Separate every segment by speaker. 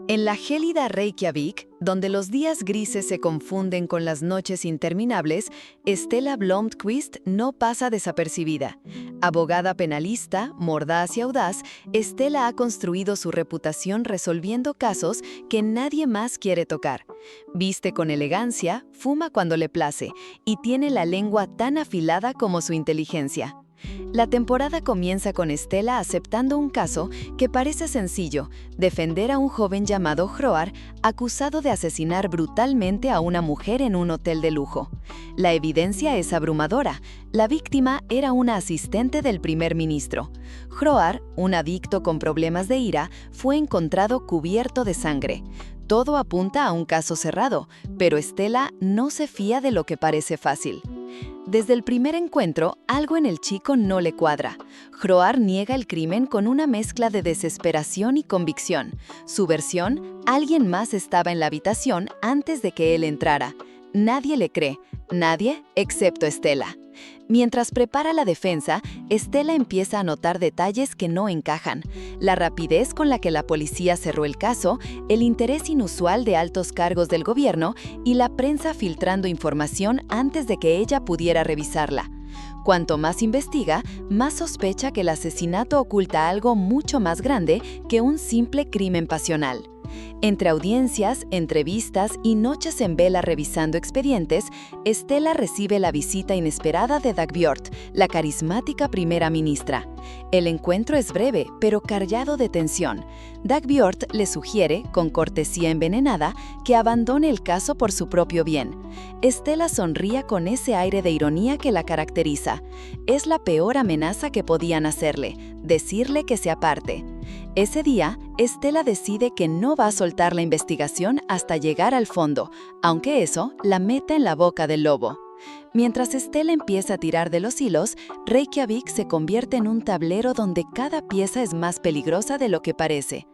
Speaker 1: En la gélida Reykjavik, donde los días grises se confunden con las noches interminables, Stella Blomqvist no pasa desapercibida. Abogada penalista, mordaz y audaz, Stella ha construido su reputación resolviendo casos que nadie más quiere tocar. Viste con elegancia, fuma cuando le place y tiene la lengua tan afilada como su inteligencia. La temporada comienza con Stella aceptando un caso que parece sencillo: defender a un joven llamado Hroar, acusado de asesinar brutalmente a una mujer en un hotel de lujo. La evidencia es abrumadora. La víctima era una asistente del primer ministro. Hroar, un adicto con problemas de ira, fue encontrado cubierto de sangre. Todo apunta a un caso cerrado, pero Stella no se fía de lo que parece fácil. Desde el primer encuentro, algo en el chico no le cuadra. Hroar niega el crimen con una mezcla de desesperación y convicción. Su versión: alguien más estaba en la habitación antes de que él entrara. Nadie le cree, nadie excepto Stella. Mientras prepara la defensa, Stella empieza a notar detalles que no encajan: la rapidez con la que la policía cerró el caso, el interés inusual de altos cargos del gobierno y la prensa filtrando información antes de que ella pudiera revisarla. Cuanto más investiga, más sospecha que el asesinato oculta algo mucho más grande que un simple crimen pasional. Entre audiencias, entrevistas y noches en vela revisando expedientes, Stella recibe la visita inesperada de Dagbjört, la carismática primera ministra. El encuentro es breve, pero cargado de tensión. Dagbjört le sugiere, con cortesía envenenada, que abandone el caso por su propio bien. Stella sonríe con ese aire de ironía que la caracteriza. Es la peor amenaza que podían hacerle: decirle que se aparte. Ese día, Stella decide que no va a soltar la investigación hasta llegar al fondo, aunque eso la meta en la boca del lobo. Mientras Stella empieza a tirar de los hilos, Reykjavik se convierte en un tablero donde cada pieza es más peligrosa de lo que parece.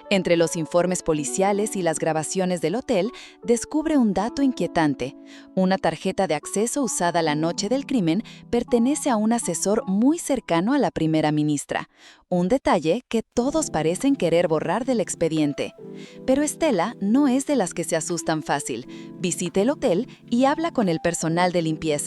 Speaker 1: Entre los informes policiales y las grabaciones del hotel, descubre un dato inquietante: una tarjeta de acceso usada la noche del crimen pertenece a un asesor muy cercano a la primera ministra. Un detalle que todos parecen querer borrar del expediente. Pero Stella no es de las que se asustan fácil. Visita el hotel y habla con el personal de limpieza.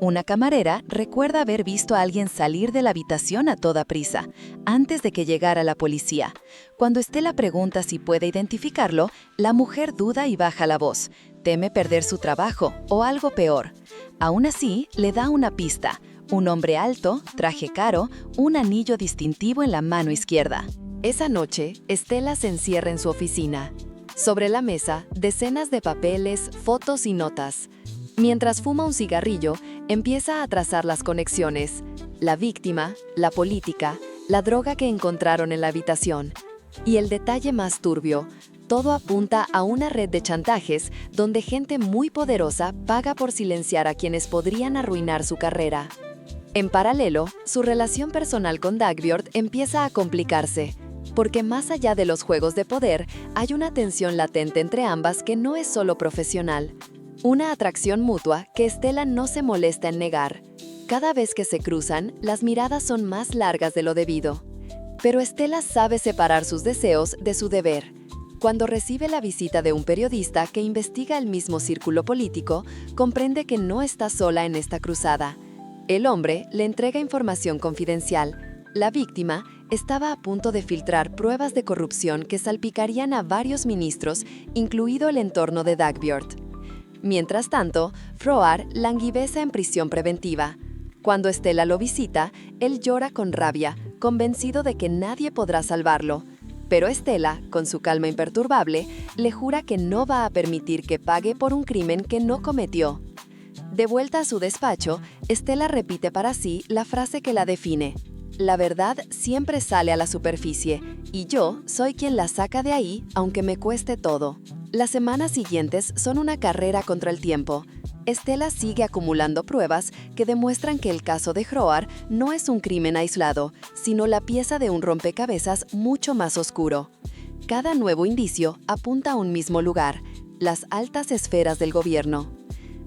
Speaker 1: Una camarera recuerda haber visto a alguien salir de la habitación a toda prisa, antes de que llegara la policía. Cuando Stella pregunta si puede identificarlo, la mujer duda y baja la voz. Teme perder su trabajo o algo peor. Aún así, le da una pista: un hombre alto, traje caro, un anillo distintivo en la mano izquierda. Esa noche, Stella se encierra en su oficina. Sobre la mesa, decenas de papeles, fotos y notas. Mientras fuma un cigarrillo, empieza a trazar las conexiones: la víctima, la política, la droga que encontraron en la habitación. Y el detalle más turbio: todo apunta a una red de chantajes donde gente muy poderosa paga por silenciar a quienes podrían arruinar su carrera. En paralelo, su relación personal con Dagbjört empieza a complicarse, porque más allá de los juegos de poder, hay una tensión latente entre ambas que no es solo profesional. Una atracción mutua que Stella no se molesta en negar. Cada vez que se cruzan, las miradas son más largas de lo debido. Pero Stella sabe separar sus deseos de su deber. Cuando recibe la visita de un periodista que investiga el mismo círculo político, comprende que no está sola en esta cruzada. El hombre le entrega información confidencial. La víctima estaba a punto de filtrar pruebas de corrupción que salpicarían a varios ministros, incluido el entorno de Dagbjört. Mientras tanto, Hroar languidece en prisión preventiva. Cuando Stella lo visita, él llora con rabia, convencido de que nadie podrá salvarlo. Pero Stella, con su calma imperturbable, le jura que no va a permitir que pague por un crimen que no cometió. De vuelta a su despacho, Stella repite para sí la frase que la define: la verdad siempre sale a la superficie, y yo soy quien la saca de ahí, aunque me cueste todo. Las semanas siguientes son una carrera contra el tiempo. Stella sigue acumulando pruebas que demuestran que el caso de Hroar no es un crimen aislado, sino la pieza de un rompecabezas mucho más oscuro. Cada nuevo indicio apunta a un mismo lugar: las altas esferas del gobierno.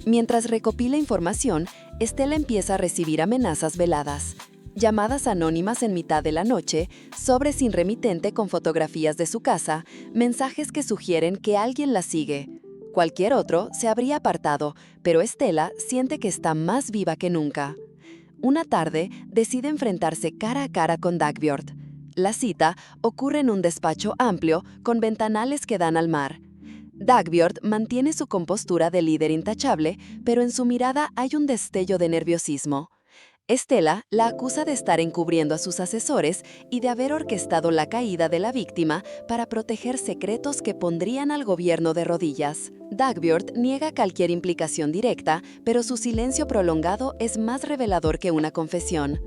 Speaker 1: Mientras recopila información, Stella empieza a recibir amenazas veladas. Llamadas anónimas en mitad de la noche, sobre sin remitente con fotografías de su casa, mensajes que sugieren que alguien la sigue. Cualquier otro se habría apartado, pero Stella siente que está más viva que nunca. Una tarde, decide enfrentarse cara a cara con Dagbjörd. La cita ocurre en un despacho amplio con ventanales que dan al mar. Dagbjörd mantiene su compostura de líder intachable, pero en su mirada hay un destello de nerviosismo. Stella la acusa de estar encubriendo a sus asesores y de haber orquestado la caída de la víctima para proteger secretos que pondrían al gobierno de rodillas. Dagbjörd niega cualquier implicación directa, pero su silencio prolongado es más revelador que una confesión.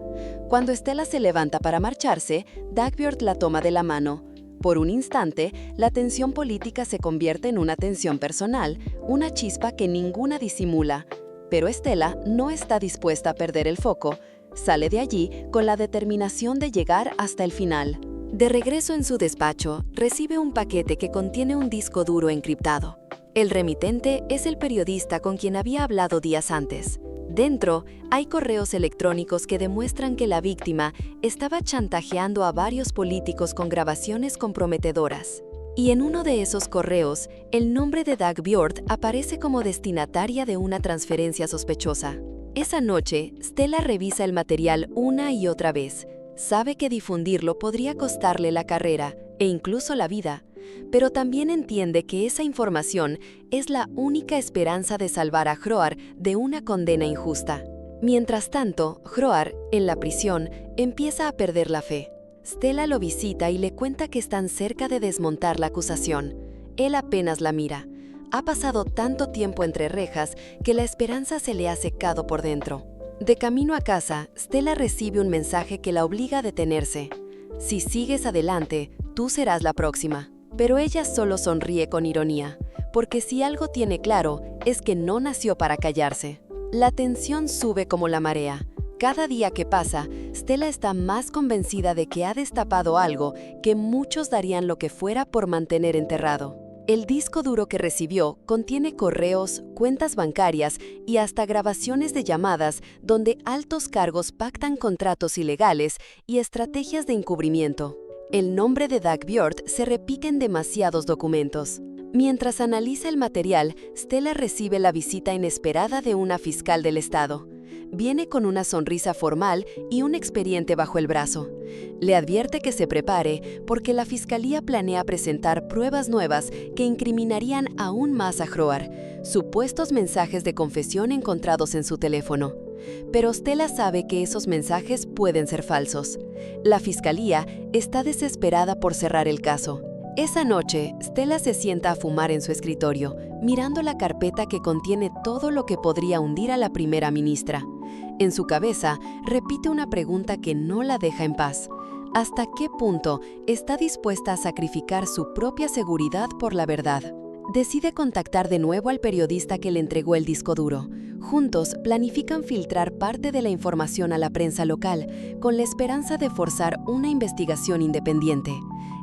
Speaker 1: Cuando Stella se levanta para marcharse, Dagbjörd la toma de la mano. Por un instante, la tensión política se convierte en una tensión personal, una chispa que ninguna disimula. Pero Stella no está dispuesta a perder el foco. Sale de allí con la determinación de llegar hasta el final. De regreso en su despacho, recibe un paquete que contiene un disco duro encriptado. El remitente es el periodista con quien había hablado días antes. Dentro, hay correos electrónicos que demuestran que la víctima estaba chantajeando a varios políticos con grabaciones comprometedoras. Y en uno de esos correos, el nombre de Dagbjörd aparece como destinataria de una transferencia sospechosa. Esa noche, Stella revisa el material una y otra vez. Sabe que difundirlo podría costarle la carrera e incluso la vida, pero también entiende que esa información es la única esperanza de salvar a Hroar de una condena injusta. Mientras tanto, Hroar, en la prisión, empieza a perder la fe. Stella lo visita y le cuenta que están cerca de desmontar la acusación. Él apenas la mira. Ha pasado tanto tiempo entre rejas que la esperanza se le ha secado por dentro. De camino a casa, Stella recibe un mensaje que la obliga a detenerse. Si sigues adelante, tú serás la próxima. Pero ella solo sonríe con ironía, porque si algo tiene claro, es que no nació para callarse. La tensión sube como la marea. Cada día que pasa, Stella está más convencida de que ha destapado algo que muchos darían lo que fuera por mantener enterrado. El disco duro que recibió contiene correos, cuentas bancarias y hasta grabaciones de llamadas donde altos cargos pactan contratos ilegales y estrategias de encubrimiento. El nombre de Dagbjörd se repite en demasiados documentos. Mientras analiza el material, Stella recibe la visita inesperada de una fiscal del estado. Viene con una sonrisa formal y un expediente bajo el brazo. Le advierte que se prepare porque la fiscalía planea presentar pruebas nuevas que incriminarían aún más a Hroar, supuestos mensajes de confesión encontrados en su teléfono. Pero Stella sabe que esos mensajes pueden ser falsos. La fiscalía está desesperada por cerrar el caso. Esa noche, Stella se sienta a fumar en su escritorio, mirando la carpeta que contiene todo lo que podría hundir a la primera ministra. En su cabeza, repite una pregunta que no la deja en paz. ¿Hasta qué punto está dispuesta a sacrificar su propia seguridad por la verdad? Decide contactar de nuevo al periodista que le entregó el disco duro. Juntos planifican filtrar parte de la información a la prensa local, con la esperanza de forzar una investigación independiente.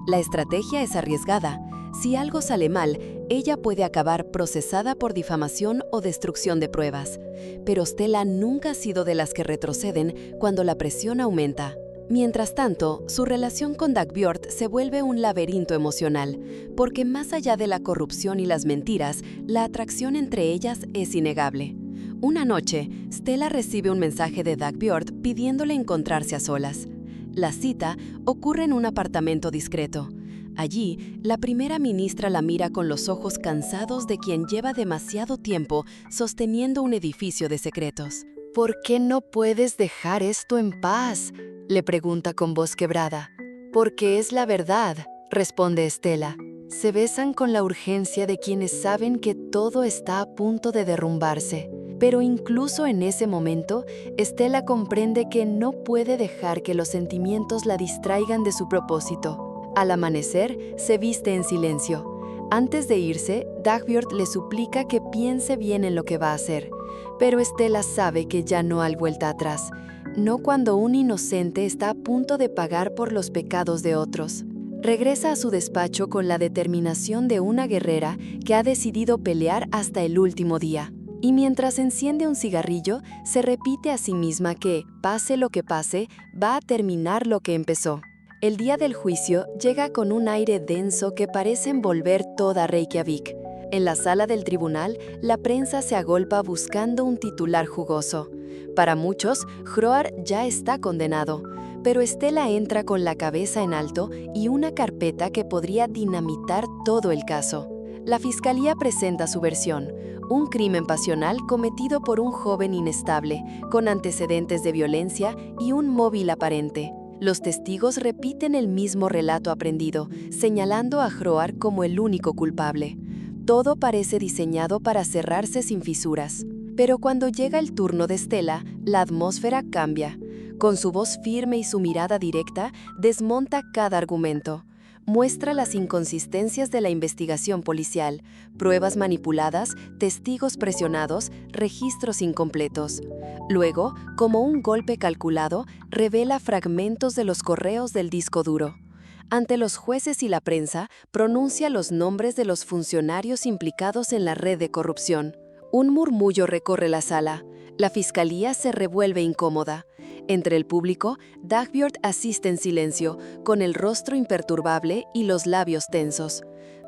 Speaker 1: La estrategia es arriesgada. Si algo sale mal, ella puede acabar procesada por difamación o destrucción de pruebas. Pero Stella nunca ha sido de las que retroceden cuando la presión aumenta. Mientras tanto, su relación con Dagbjörd se vuelve un laberinto emocional, porque más allá de la corrupción y las mentiras, la atracción entre ellas es innegable. Una noche, Stella recibe un mensaje de Dagbjörd pidiéndole encontrarse a solas. La cita ocurre en un apartamento discreto. Allí, la primera ministra la mira con los ojos cansados de quien lleva demasiado tiempo sosteniendo un edificio de secretos.
Speaker 2: ¿Por qué no puedes dejar esto en paz?, le pregunta con voz quebrada. Porque es la verdad, responde Stella. Se besan con la urgencia de quienes saben que todo está a punto de derrumbarse. Pero incluso en ese momento, Stella comprende que no puede dejar que los sentimientos la distraigan de su propósito. Al amanecer, se viste en silencio. Antes de irse, Dagbjörd le suplica que piense bien en lo que va a hacer. Pero Stella sabe que ya no hay vuelta atrás. No cuando un inocente está a punto de pagar por los pecados de otros. Regresa a su despacho con la determinación de una guerrera que ha decidido pelear hasta el último día. Y mientras enciende un cigarrillo, se repite a sí misma que, pase lo que pase, va a terminar lo que empezó. El día del juicio llega con un aire denso que parece envolver toda Reykjavik. En la sala del tribunal, la prensa se agolpa buscando un titular jugoso. Para muchos, Hroar ya está condenado, pero Stella entra con la cabeza en alto y una carpeta que podría dinamitar todo el caso. La fiscalía presenta su versión: un crimen pasional cometido por un joven inestable, con antecedentes de violencia y un móvil aparente. Los testigos repiten el mismo relato aprendido, señalando a Hroar como el único culpable. Todo parece diseñado para cerrarse sin fisuras. Pero cuando llega el turno de Stella, la atmósfera cambia. Con su voz firme y su mirada directa, desmonta cada argumento. Muestra las inconsistencias de la investigación policial, pruebas manipuladas, testigos presionados, registros incompletos. Luego, como un golpe calculado, revela fragmentos de los correos del disco duro. Ante los jueces y la prensa, pronuncia los nombres de los funcionarios implicados en la red de corrupción. Un murmullo recorre la sala. La fiscalía se revuelve incómoda. Entre el público, Dagbjörn asiste en silencio, con el rostro imperturbable y los labios tensos.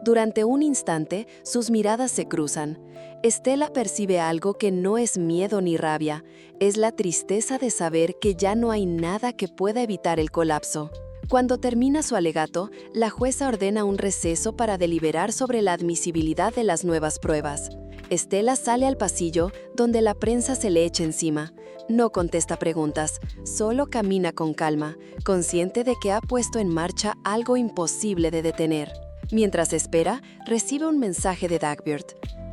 Speaker 2: Durante un instante, sus miradas se cruzan. Stella percibe algo que no es miedo ni rabia, es la tristeza de saber que ya no hay nada que pueda evitar el colapso. Cuando termina su alegato, la jueza ordena un receso para deliberar sobre la admisibilidad de las nuevas pruebas. Stella sale al pasillo, donde la prensa se le echa encima. No contesta preguntas, solo camina con calma, consciente de que ha puesto en marcha algo imposible de detener. Mientras espera, recibe un mensaje de Dagbjörn: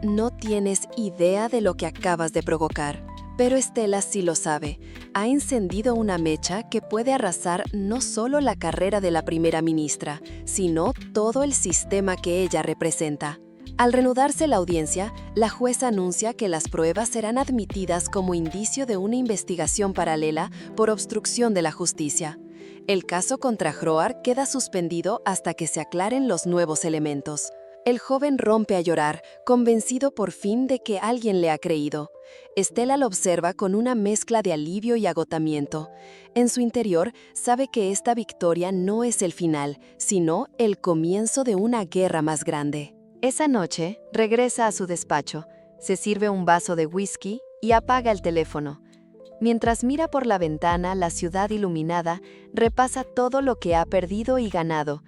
Speaker 2: no tienes idea de lo que acabas de provocar. Pero Stella sí lo sabe. Ha encendido una mecha que puede arrasar no solo la carrera de la primera ministra, sino todo el sistema que ella representa. Al reanudarse la audiencia, la jueza anuncia que las pruebas serán admitidas como indicio de una investigación paralela por obstrucción de la justicia. El caso contra Hroar queda suspendido hasta que se aclaren los nuevos elementos. El joven rompe a llorar, convencido por fin de que alguien le ha creído. Stella lo observa con una mezcla de alivio y agotamiento. En su interior, sabe que esta victoria no es el final, sino el comienzo de una guerra más grande.
Speaker 1: Esa noche, regresa a su despacho, se sirve un vaso de whisky y apaga el teléfono. Mientras mira por la ventana la ciudad iluminada, repasa todo lo que ha perdido y ganado.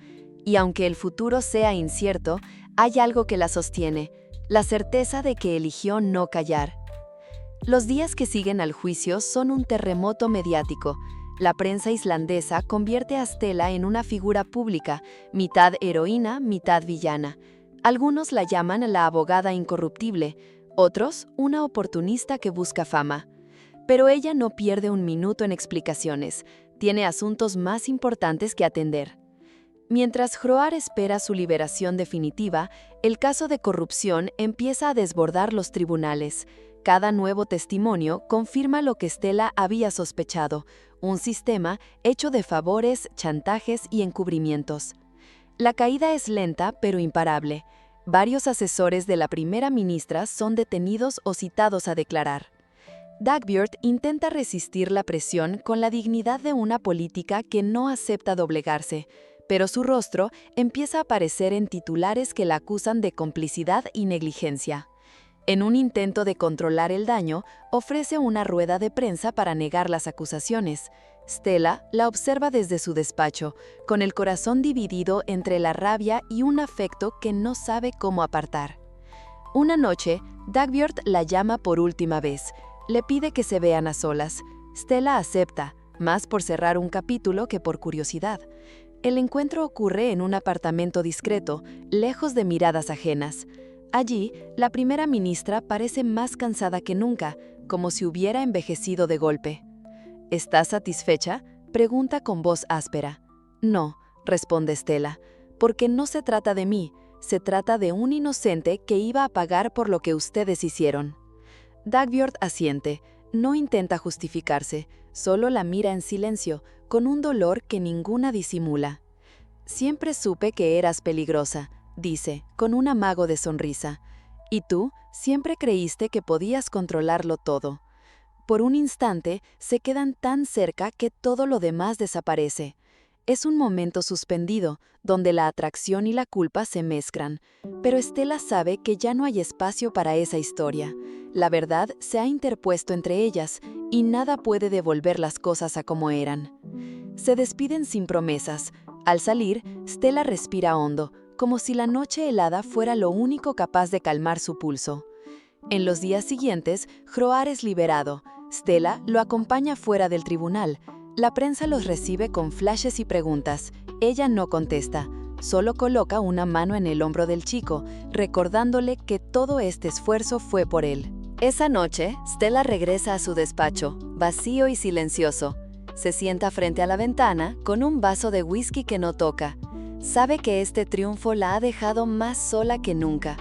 Speaker 1: Y aunque el futuro sea incierto, hay algo que la sostiene, la certeza de que eligió no callar. Los días que siguen al juicio son un terremoto mediático. La prensa islandesa convierte a Stella en una figura pública, mitad heroína, mitad villana. Algunos la llaman la abogada incorruptible, otros una oportunista que busca fama. Pero ella no pierde un minuto en explicaciones, tiene asuntos más importantes que atender. Mientras Hroar espera su liberación definitiva, el caso de corrupción empieza a desbordar los tribunales. Cada nuevo testimonio confirma lo que Stella había sospechado, un sistema hecho de favores, chantajes y encubrimientos. La caída es lenta pero imparable. Varios asesores de la primera ministra son detenidos o citados a declarar. Dagbjörn intenta resistir la presión con la dignidad de una política que no acepta doblegarse, pero su rostro empieza a aparecer en titulares que la acusan de complicidad y negligencia. En un intento de controlar el daño, ofrece una rueda de prensa para negar las acusaciones. Stella la observa desde su despacho, con el corazón dividido entre la rabia y un afecto que no sabe cómo apartar. Una noche, Dagbjörn la llama por última vez. Le pide que se vean a solas. Stella acepta, más por cerrar un capítulo que por curiosidad. El encuentro ocurre en un apartamento discreto, lejos de miradas ajenas. Allí, la primera ministra parece más cansada que nunca, como si hubiera envejecido de golpe. ¿Estás satisfecha?, pregunta con voz áspera. No, responde Stella, porque no se trata de mí, se trata de un inocente que iba a pagar por lo que ustedes hicieron. Dagbjörn asiente, no intenta justificarse, solo la mira en silencio, con un dolor que ninguna disimula. Siempre supe que eras peligrosa, dice, con un amago de sonrisa.
Speaker 2: Y tú siempre creíste que podías controlarlo todo. Por un instante, se quedan tan cerca que todo lo demás desaparece. Es un momento suspendido, donde la atracción y la culpa se mezclan. Pero Stella sabe que ya no hay espacio para esa historia. La verdad se ha interpuesto entre ellas, y nada puede devolver las cosas a como eran. Se despiden sin promesas. Al salir, Stella respira hondo, como si la noche helada fuera lo único capaz de calmar su pulso. En los días siguientes, Hroar es liberado. Stella lo acompaña fuera del tribunal. La prensa los recibe con flashes y preguntas. Ella no contesta, solo coloca una mano en el hombro del chico, recordándole que todo este esfuerzo fue por él.
Speaker 1: Esa noche, Stella regresa a su despacho, vacío y silencioso. Se sienta frente a la ventana con un vaso de whisky que no toca. Sabe que este triunfo la ha dejado más sola que nunca,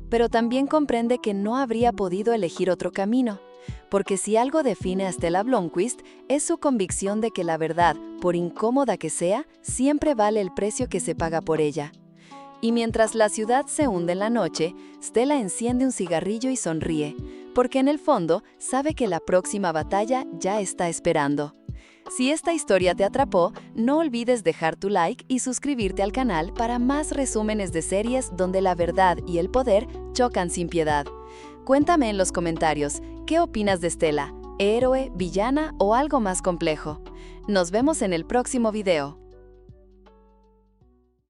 Speaker 1: pero también comprende que no habría podido elegir otro camino, porque si algo define a Stella Blomqvist es su convicción de que la verdad, por incómoda que sea, siempre vale el precio que se paga por ella. Y mientras la ciudad se hunde en la noche, Stella enciende un cigarrillo y sonríe, porque en el fondo sabe que la próxima batalla ya está esperando. Si esta historia te atrapó, no olvides dejar tu like y suscribirte al canal para más resúmenes de series donde la verdad y el poder chocan sin piedad. Cuéntame en los comentarios, ¿qué opinas de Stella? ¿Héroe, villana o algo más complejo? Nos vemos en el próximo video.